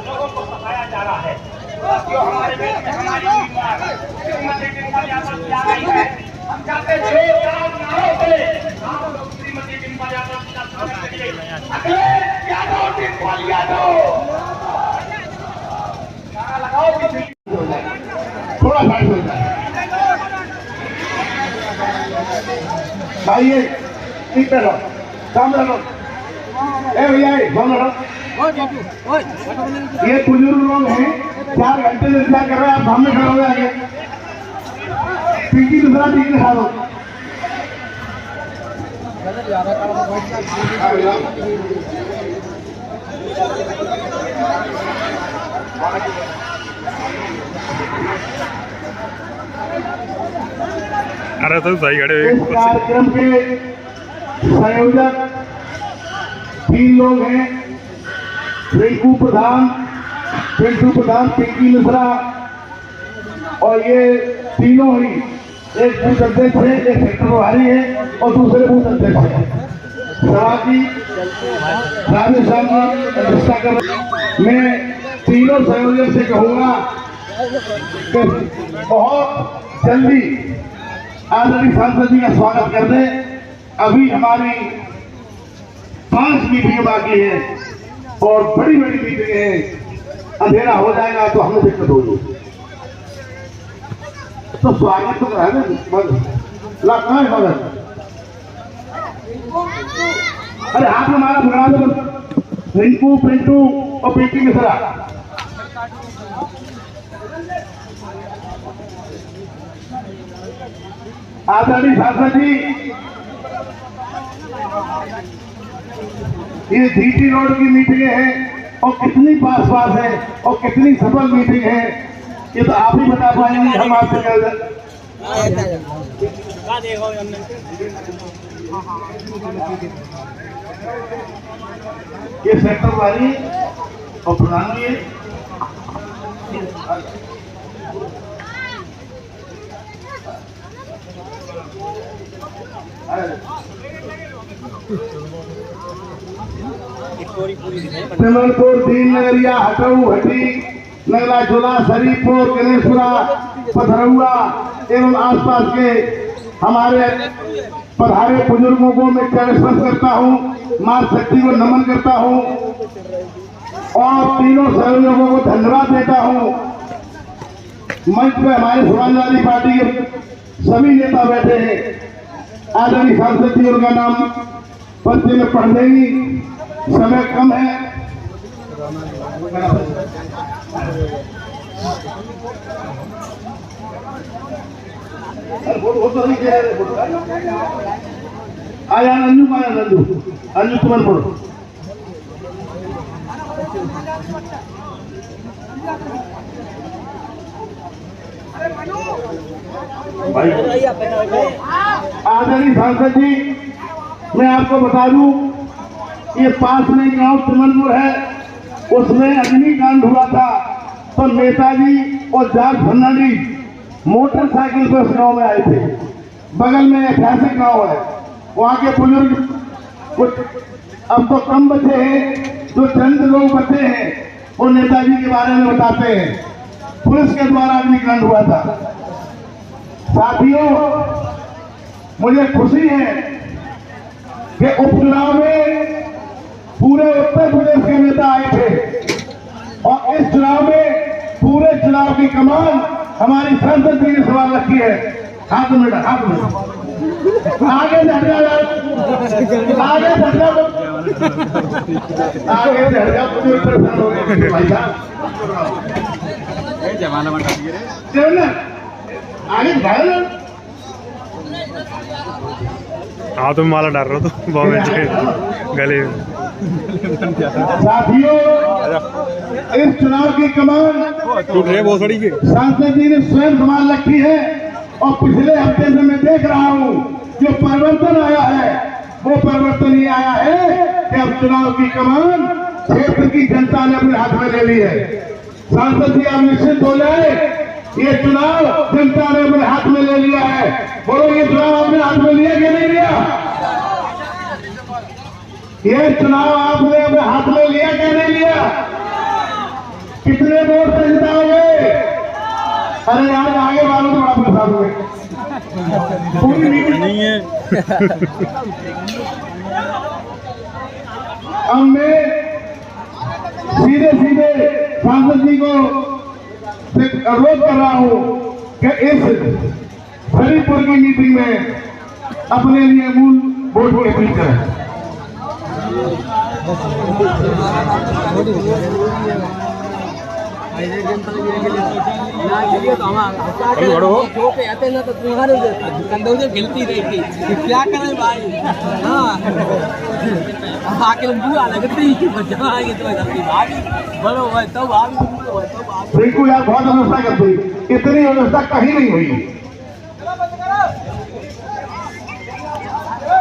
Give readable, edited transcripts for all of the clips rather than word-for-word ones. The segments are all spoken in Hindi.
लोगों को बताया जा रहा है जो हमारे देश में हमारी श्रीमती डिम्पल यादव की आ रही है। हम चाहते जोरदार नारों से आप लोग श्रीमती डिम्पल यादव का स्वागत करिए। अखिलेश यादव, डिम्पल यादव, नारा लगाओ कि थोड़ा साइड हो जाए भाई, ठीक है सामने लो। ए भैया सामने लो। ये बुजुर्ग लोग हैं, 4 घंटे से इंतजार कर रहे हैं, आप सामने खड़े हो जाएंगे। पिंकी दूसरा ठीक दिखा दो। अरे तो सही खड़े इस कार्यक्रम के संयोजक 3 लोग हैं, रिंकू प्रधान, पिंटू प्रधान, पिंकी मिश्रा, और ये तीनों ही, एक बूथ अध्यक्ष है, एक सेक्टर प्रभारी है और दूसरे बूथ अध्यक्ष है। सभापति राजेश्याम जी अध्यक्षता कर रहे। मैं तीनों संयोजक से कहूँगा कि बहुत जल्दी आदरणीय सांसद जी का स्वागत कर दें। अभी हमारी 5 मीटिंग बाकी है और बड़ी बड़ी मीटिंग है, अंधेरा हो जाएगा तो हमें दिक्कत होगी। तो स्वागत तो है ना, कहाँ है मगर? अरे हाथ में हमारा बुला दो, रिंकू, पिंटू और पिंकी मिश्रा। आदरणीय सांसद जी, ये जीटी रोड की मीटिंगें हैं और कितनी पास है और कितनी सफल मीटिंग है, ये तो आप ही बता पाएंगे, हम आपसे कह दें। ये सेक्टर वाली और प्रधान जी सिमरपुर, दीन नगरिया, हटऊ, हटी, नगला, झोला, शरीफपुर, गणेशपुरा, पथरौआ एवं आसपास के हमारे पधारे बुजुर्गों को मैं चरण करता हूँ, मां शक्ति को नमन करता हूँ और तीनों सहयोगियों को धन्यवाद देता हूँ। मंच पे हमारे समाजवादी पार्टी के सभी नेता बैठे हैं। आदरणीय सांसद जी उनका नाम पर्चे में पढ़ देंगी, समय कम है। आया नंजू, आया नंजू, अंजू तुम्हारे पढ़ो। आदरणीय सांसद जी, मैं आपको बता दूं, ये पास में गांव तिमनपुर है, उसमें अग्निकांड हुआ था तो नेताजी और जाट फर्नांडीज मोटरसाइकिल पर उस गाँव में आए थे। बगल में ऐतिहासिक गाँव है, वहाँ के बुजुर्ग कुछ अब तो कम बचे हैं, जो चंद लोग बचे हैं वो नेताजी के बारे में बताते हैं। पुलिस के द्वारा अग्निकांड हुआ था। साथियों, मुझे खुशी है कि उपचुनाव में पूरे उत्तर प्रदेश के नेता आए थे और इस चुनाव में पूरे चुनाव की कमान हमारी सांसद जी ने सवाल रखी है। हाथ में हाथ में आगे से हट जाओ, आगे से हट जाओ, आगे से हट जाओ, मुझे परेशान हो गए भाई साहब। जमाना बंद कर दिए आगे भाई। हाँ तुम माला डाल रहे हो तो बहुत गले। साथियों, इस चुनाव की कमान सांसद जी ने स्वयं संभाल रखी है और पिछले हफ्ते से मैं देख रहा हूँ जो परिवर्तन आया है वो परिवर्तन ये आया है कि अब चुनाव की कमान क्षेत्र की जनता ने अपने हाथ में ले ली है। सांसद जी आप निश्चित हो जाए, ये चुनाव जनता ने अपने हाथ में ले लिया है। बोलो, ये चुनाव आपने हाथ में लिया कि नहीं लिया? ये चुनाव आपने अपने हाथ में लिया क्या नहीं लिया? कितने वोट से जिताओगे? अरे यार, आगे वालों को बड़ा प्रसाद हुए पूरी मीटिंग नहीं है। अब मैं सीधे सीधे सांसद जी को अनुरोध कर रहा हूं कि इस हरिपुर की मीटिंग में अपने लिए मूल वोट की अपील करें। जो पे आते ना तो तुम्हारे कंधों से गिलती रहती क्या करें भाई। हाँ आके बुआ लगती बच्चा आएंगे तो भाभी बड़ो भाई तो भाभी बिल्कुल यार, बहुत व्यवस्था कर दी, इतनी व्यवस्था कहीं नहीं हुई।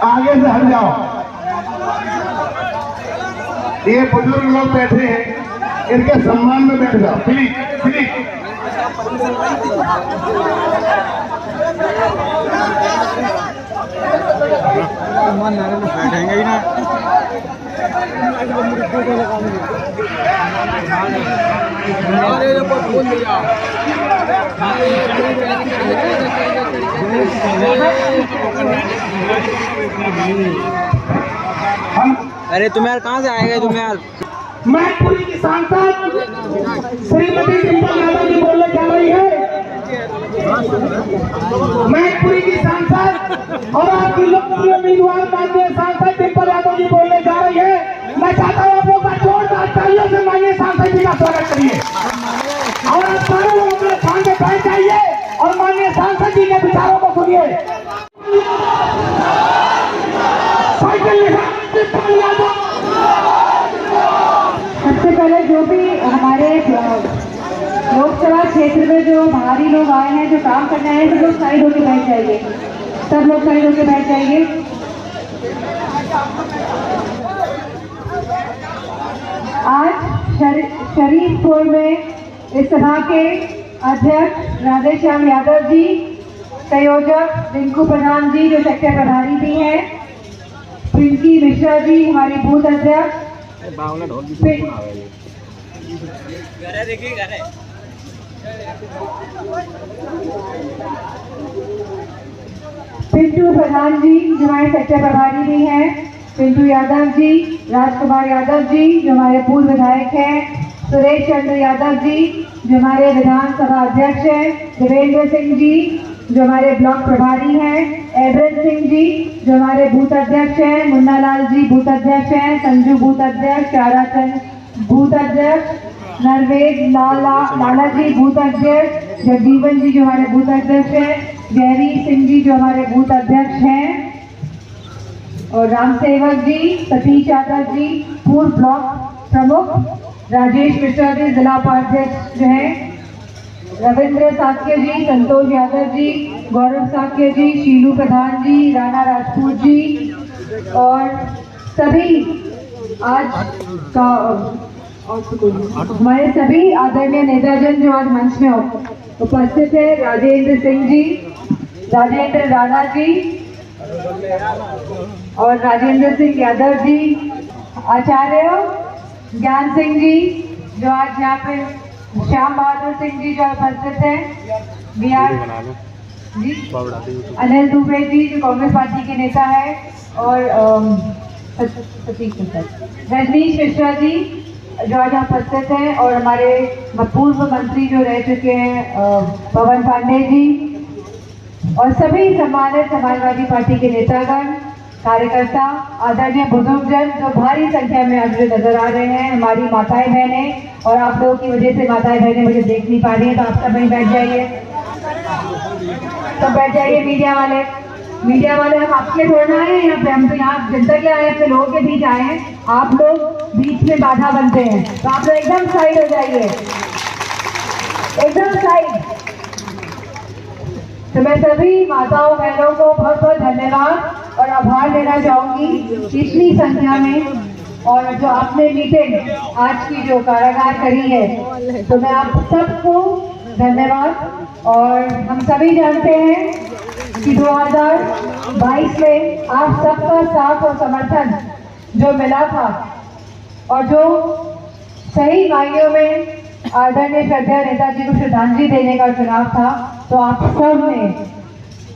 आगे से हट जाओ। ये बुजुर्ग लोग बैठे हैं, इनके सम्मान में बैठ जाओ। Please please. बैठेंगे ही ना। अरे तुम यार कहाँ से आएगा तुम यार? मैनपुरी की सांसद श्रीमती डिंपल यादव जी बोलने जा रही है। मैनपुरी की सांसद और आपकी लोकप्रिय उम्मीदवार माननीय सांसद डिंपल यादव जी बोलने जा रही है। मैं चाहता हूँ आप लोग का जोरदार तालियों से माननीय सांसद जी का स्वागत करिए और आप सारे लोग अपने स्थान पे बैठ जाइए और माननीय सांसद जी के विचारों को सुनिए। साइकिल डिंपल यादव। सबसे पहले जो भी हमारे लोकसभा क्षेत्र में जो बाहरी लोग आए हैं, जो काम करने आए हैं, सब लोग साइड होकर बैठ जाइए। सब लोग साइड होकर बैठ जाइए। आज शरीफपुर में इस सभा के अध्यक्ष राधेश्याम यादव जी, संयोजक रिंकू प्रधान जी जो सेक्टर प्रभारी भी हैं, पिंकी मिश्रा जी हमारी बूथ अध्यक्ष, पिंटू प्रधान जी जो हमारे सेक्टर प्रभारी भी हैं, पिंटू यादव जी, राजकुमार यादव जी जो हमारे पूर्व विधायक हैं, सुरेश चंद्र यादव जी जो हमारे विधानसभा अध्यक्ष हैं, देवेंद्र सिंह जी जो हमारे ब्लॉक प्रभारी हैं, एवरेज सिंह जी जो हमारे बूथ अध्यक्ष हैं, मुन्ना लाल जी बूथ अध्यक्ष हैं, संजू बूथ अध्यक्ष, ताराचंद बूथ अध्यक्ष, नरवेद लाला जी बूथ अध्यक्ष, जगजीवन जी जो हमारे बूथ अध्यक्ष हैं, गहरी सिंह जी जो हमारे बूथ अध्यक्ष हैं, और राम सेवक जी, सतीश यादव जी पूर्व ब्लॉक प्रमुख, राजेश मिश्रा जी जिला उपाध्यक्ष जो हैं, रविंद्र साक्य जी, संतोष यादव जी, गौरव साक्य जी, शीलू प्रधान जी, राणा राजपूत जी और सभी आज का हमारे सभी आदरणीय नेताजन जो आज मंच में उपस्थित है, राजेंद्र सिंह जी, राजेंद्र राणा जी और राजेंद्र सिंह यादव जी, आचार्य ज्ञान सिंह जी जो आज यहाँ पे, श्याम बहादुर सिंह जी जो उपस्थित हैं, बिहार जी, अनिल दुबे जी जो कांग्रेस पार्टी के नेता है और रजनीश मिश्रा जी जो आज यहाँ उपस्थित हैं और हमारे पूर्व मंत्री जो रह चुके हैं पवन पांडे जी और सभी सम्मानित समाजवादी पार्टी के नेतागण, कार्यकर्ता, आदरणीय बुजुर्गजन जो भारी संख्या में आज नजर आ रहे हैं, हमारी माताएं बहनें, और आप लोगों की वजह से माताएं बहनें मुझे देख नहीं पा रही हैं तो आप सब वहीं बैठ जाइए, सब बैठ जाइए। मीडिया वाले हम आपके छोड़ना है यहाँ पे, हम तो यहाँ जनता के आए, अपने लोगों के बीच आए हैं, आप लोग बीच में बाधा बनते हैं तो आप लोग एकदम साइड हो जाइए, एकदम साइड। तो मैं सभी माताओं बहनों को बहुत बहुत धन्यवाद और आभार देना चाहूंगी इतनी संख्या में और जो आपने मीटिंग आज की जो कारागार करी है, तो मैं आप सबको धन्यवाद। और हम सभी जानते हैं कि 2022 में आप सबका साथ और समर्थन जो मिला था और जो सही मायनों में आदरणीय श्रद्धेय नेताजी को श्रद्धांजलि देने का चुनाव था, तो आप सब ने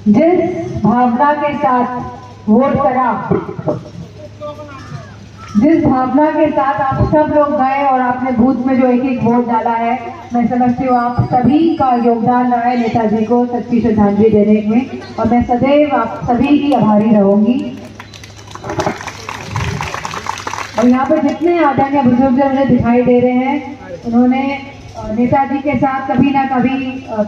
जिस भावना के साथ वोट करा, जिस भावना के साथ आप सब लोग गए और आपने बूथ में जो एक एक वोट डाला है, मैं समझती हूँ आप सभी का योगदान रहा है नेताजी को सच्ची श्रद्धांजलि देने में, और मैं सदैव आप सभी की आभारी रहूंगी। और यहाँ पर जितने आदरणीय बुजुर्ग जो मुझे दिखाई दे रहे हैं, उन्होंने नेताजी के साथ कभी ना कभी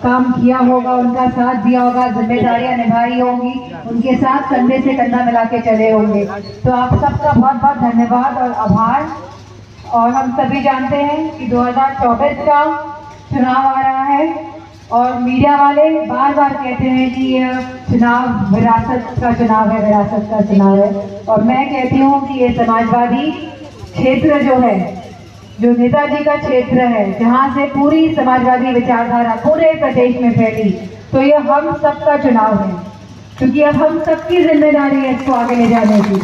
काम किया होगा, उनका साथ दिया होगा, जिम्मेदारियां निभाई होंगी, उनके साथ कंधे से कंधा मिला के चले होंगे। तो आप सबका बहुत बहुत धन्यवाद और आभार। और हम सभी जानते हैं कि 2024 का चुनाव आ रहा है और मीडिया वाले बार बार कहते हैं कि यह चुनाव विरासत का चुनाव है, विरासत का चुनाव है। और मैं कहती हूँ कि ये समाजवादी क्षेत्र जो है, जो नेताजी का क्षेत्र है, जहाँ से पूरी समाजवादी विचारधारा पूरे प्रदेश में फैली, तो ये हम सबका चुनाव है, क्योंकि अब हम सबकी जिम्मेदारी है इसको आगे ले जाने की।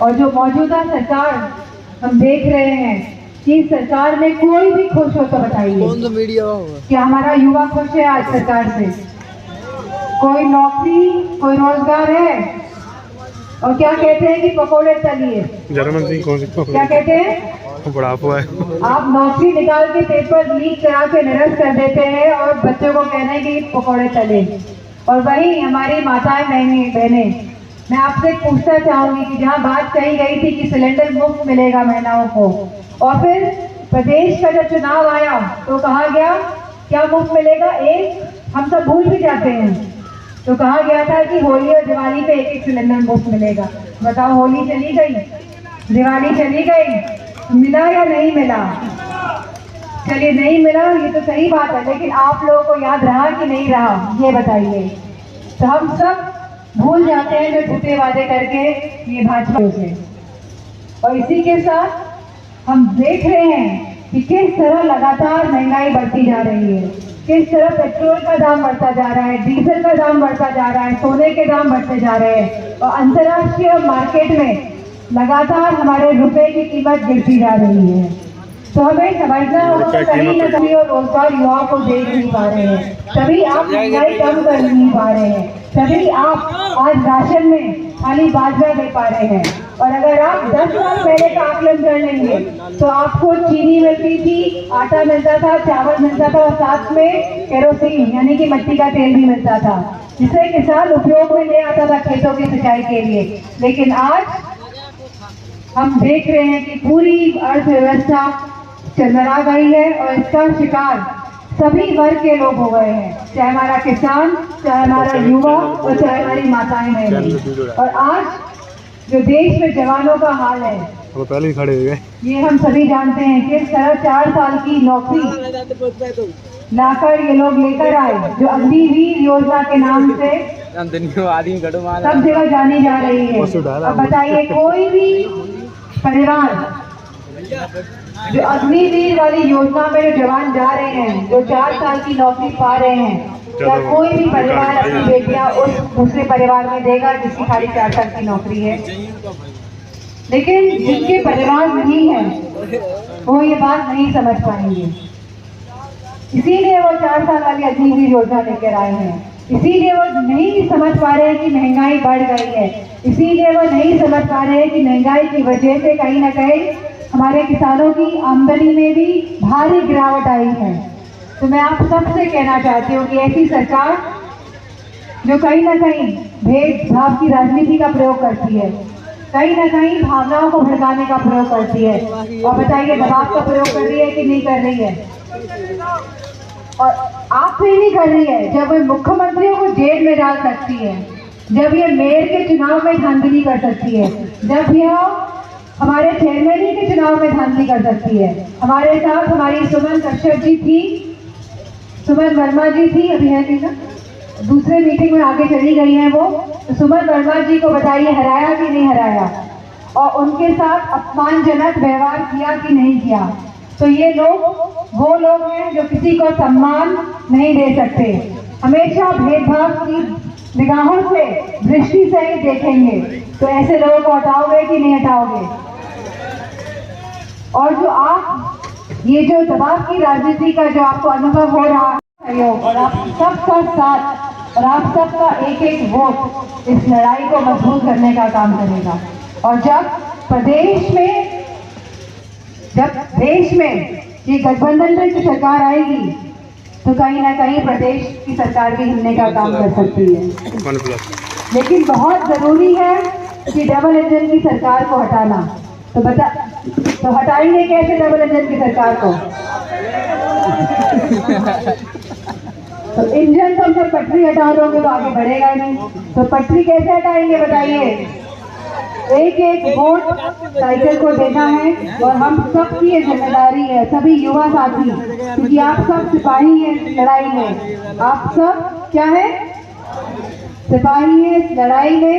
और जो मौजूदा सरकार हम देख रहे हैं कि सरकार में कोई भी खुश हो तो बताइए कि हमारा युवा खुश है आज सरकार से? कोई नौकरी, कोई रोजगार है? और क्या कहते हैं कि पकोड़े तलिए, जर्मन सिंह कौन सी क्या कहते हैं? बुढ़ापा है। आप नौकरी निकाल के पेपर लीक करा के निरस्त कर देते हैं और बच्चों को कहना है कि पकोड़े तले। और वही हमारी माताएं बहनें, मैं आपसे पूछना चाहूंगी कि जहां बात कही गई थी कि सिलेंडर मुफ्त मिलेगा महिलाओं को, और फिर प्रदेश का जब चुनाव आया तो कहा गया क्या मुफ्त मिलेगा? एक हम सब भूल भी जाते हैं, तो कहा गया था कि होली और दिवाली पे एक एक सिलेंडर मुफ्त मिलेगा। बताओ, होली चली गई, दिवाली चली गई, मिला या नहीं मिला? चलिए नहीं मिला, ये तो सही बात है, लेकिन आप लोगों को याद रहा कि नहीं रहा, ये बताइए। तो हम सब भूल जाते हैं जो झूठे वादे करके ये भाजपा से। और इसी के साथ हम देख रहे हैं कि किस तरह लगातार महंगाई बढ़ती जा रही है, किस तरह पेट्रोल का दाम बढ़ता जा रहा है, डीजल का दाम बढ़ता जा रहा है, सोने के दाम बढ़ते जा रहे हैं, और अंतर्राष्ट्रीय मार्केट में लगातार हमारे रुपए की कीमत गिरती जा रही है। तो हमें समझना होगा कि कहीं न कहीं और रोजगार युवाओं को दे नहीं पा रहे हैं, तभी आप महंगाई कम कर नहीं पा रहे हैं, तभी आप आज राशन में खाली बाजरा दे पा रहे हैं। और अगर आप 10 साल पहले का आकलन कर लेंगे तो आपको चीनी मिलती थी, आटा मिलता था, चावल मिलता था, और साथ में केरोसिन यानी कि मिट्टी का तेल भी मिलता था, जिसे किसान उपयोग में ले आता था खेतों की सिंचाई के लिए। लेकिन आज हम देख रहे हैं कि पूरी अर्थव्यवस्था चरमरा गई है और इसका शिकार सभी वर्ग के लोग हो गए हैं, चाहे हमारा किसान, चाहे हमारा युवा और चाहे हमारी माताएं बहनें। और आज जो देश में जवानों का हाल है, वो पहले ही खड़े हुए, ये हम सभी जानते हैं किस तरह 4 साल की नौकरी लाकर ये लोग लेकर आए, जो अग्निवीर योजना के नाम से सब जगह जानी जा रही है। अब बताइए, कोई भी परिवार जो अग्निवीर वाली योजना में जो जवान जा रहे हैं, जो 4 साल की नौकरी पा रहे हैं, क्या कोई भी परिवार अपनी बेटियां उस दूसरे परिवार में देगा जिसकी खाली 4 साल की नौकरी है? लेकिन जिनके परिवार नहीं है वो ये बात नहीं समझ पाएंगे, इसीलिए वो 4 साल वाली अग्निवीर योजना लेकर आए हैं। इसीलिए वो नहीं समझ पा रहे हैं कि महंगाई बढ़ गई है, इसीलिए वो नहीं समझ पा रहे हैं कि महंगाई की वजह से कहीं ना कहीं हमारे किसानों की आमदनी में भी भारी गिरावट आई है। तो मैं आप सबसे कहना चाहती हूँ कि ऐसी सरकार जो कहीं ना कहीं भेदभाव की राजनीति का प्रयोग करती है, कहीं ना कहीं भावनाओं को भड़काने का प्रयोग करती है, और बताइए दबाव का प्रयोग कर रही है कि नहीं कर रही है? और आप भी नहीं कर रही है, जब वो मुख्यमंत्रियों को जेल में डाल सकती है, जब ये मेयर के चुनाव में धांधली कर सकती है, जब यह हमारे चेयरमैन के चुनाव में धांधली कर सकती है। हमारे साथ हमारी सुमन कश्यप जी थी, सुमन वर्मा जी थी, अभी है नहीं ना, दूसरे मीटिंग में आगे चली गई हैं वो। तो सुमन वर्मा जी को बताइए हराया कि नहीं हराया? और उनके साथ अपमानजनक व्यवहार किया कि नहीं किया। तो ये लोग वो लोग हैं जो किसी को सम्मान नहीं दे सकते, हमेशा भेदभाव की निगाहों से, दृष्टि से ही देखेंगे। तो ऐसे लोगों को हटाओगे कि नहीं हटाओगे? और जो आप ये जो दबाव की राजनीति का जो आपको अनुभव हो रहा है और आप सबका साथ और आप सबका एक एक वोट इस लड़ाई को मजबूत करने का काम करेगा। और जब देश में ये गठबंधन की सरकार आएगी तो कहीं ना कहीं प्रदेश की सरकार भी हिलने का काम कर सकती है। लेकिन बहुत जरूरी है कि डबल इंजन की सरकार को हटाना। तो हटाएंगे कैसे डबल इंजन की सरकार को? तो इंजन तो हम जब पटरी हटा दोगे तो आगे बढ़ेगा नहीं। तो पटरी कैसे हटाएंगे बताइए? एक एक वोट साइकिल को देना है और हम सबकी ये जिम्मेदारी है, सभी युवा साथी, क्योंकि आप सब सिपाही हैं इस लड़ाई में। आप सब क्या है? सिपाही हैं इस लड़ाई में,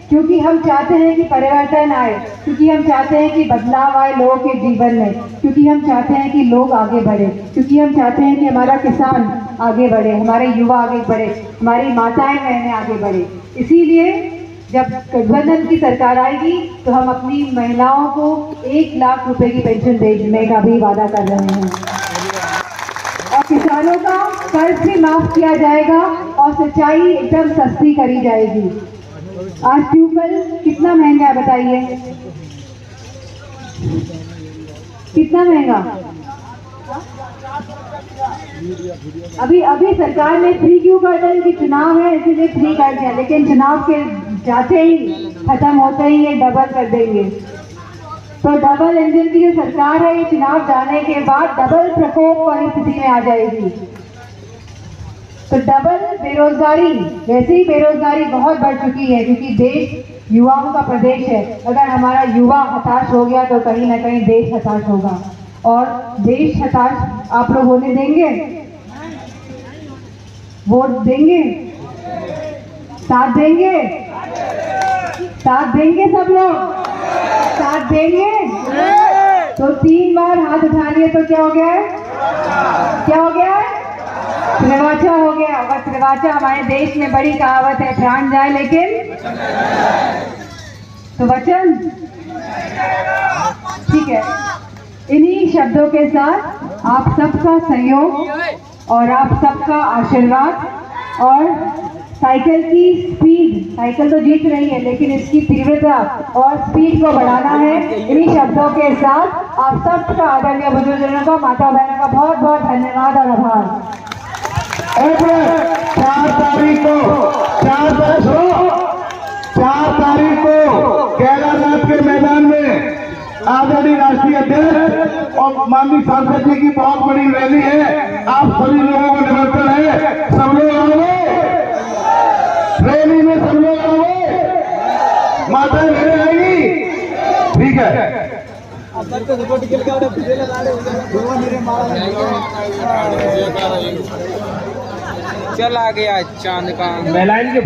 क्योंकि हम चाहते हैं कि परिवर्तन आए, क्योंकि हम चाहते हैं कि बदलाव आए लोगों के जीवन में, क्योंकि हम चाहते हैं कि लोग आगे बढ़े, क्योंकि हम चाहते हैं कि हमारा किसान आगे बढ़े, हमारे युवा आगे बढ़े, हमारी माताएं बहनें आगे बढ़े। इसीलिए जब गठबंधन की सरकार आएगी तो हम अपनी महिलाओं को 1 लाख रुपए की पेंशन देने का भी वादा कर रहे हैं और किसानों का कर्ज भी माफ किया जाएगा और सिंचाई एकदम सस्ती करी जाएगी। आज ट्यूबवेल कितना महंगा है बताइए? कितना महंगा? अभी सरकार ने फ्री क्यों कर दिया? कि चुनाव है इसीलिए फ्री कर दिया, लेकिन चुनाव के जाते ही खत्म होते ही ये डबल कर देंगे। तो डबल इंजन की जो सरकार है ये चुनाव जाने के बाद डबल प्रकोप वाली स्थिति में आ जाएगी। तो डबल बेरोजगारी, वैसे ही बेरोजगारी बहुत बढ़ चुकी है क्योंकि देश युवाओं का प्रदेश है। अगर हमारा युवा हताश हो गया तो कहीं ना कहीं देश हताश होगा और देश हताश आप लोग होने देंगे? वोट देंगे? साथ देंगे? साथ देंगे? सब लोग साथ देंगे? तो 3 बार हाथ उठा लिए तो क्या हो गया है? क्या हो गया है? त्रिवाचा हो गया। और त्रिवाचा हमारे देश में बड़ी कहावत है, प्राण जाए लेकिन तो वचन। ठीक है, इन्हीं शब्दों के साथ आप सबका सहयोग और आप सबका आशीर्वाद और साइकिल की स्पीड, साइकिल तो जीत रही है लेकिन इसकी तीव्रता और स्पीड को बढ़ाना है। इन्हीं शब्दों के साथ आप सबका आदरणीय बुजुर्गों का, माता बहनों का बहुत बहुत धन्यवाद और आभार। 4 तारीख को केदारनाथ के मैदान में आदरणीय राष्ट्रीय अध्यक्ष और माननीय सांसद जी की बहुत बड़ी रैली है। आप सभी लोगों को निमंत्रण है, सब लोग आओगे रैली में, सब लोग आओगे, माताएं बहनें आएंगी। ठीक है, चला गया चांद का महिलाएं के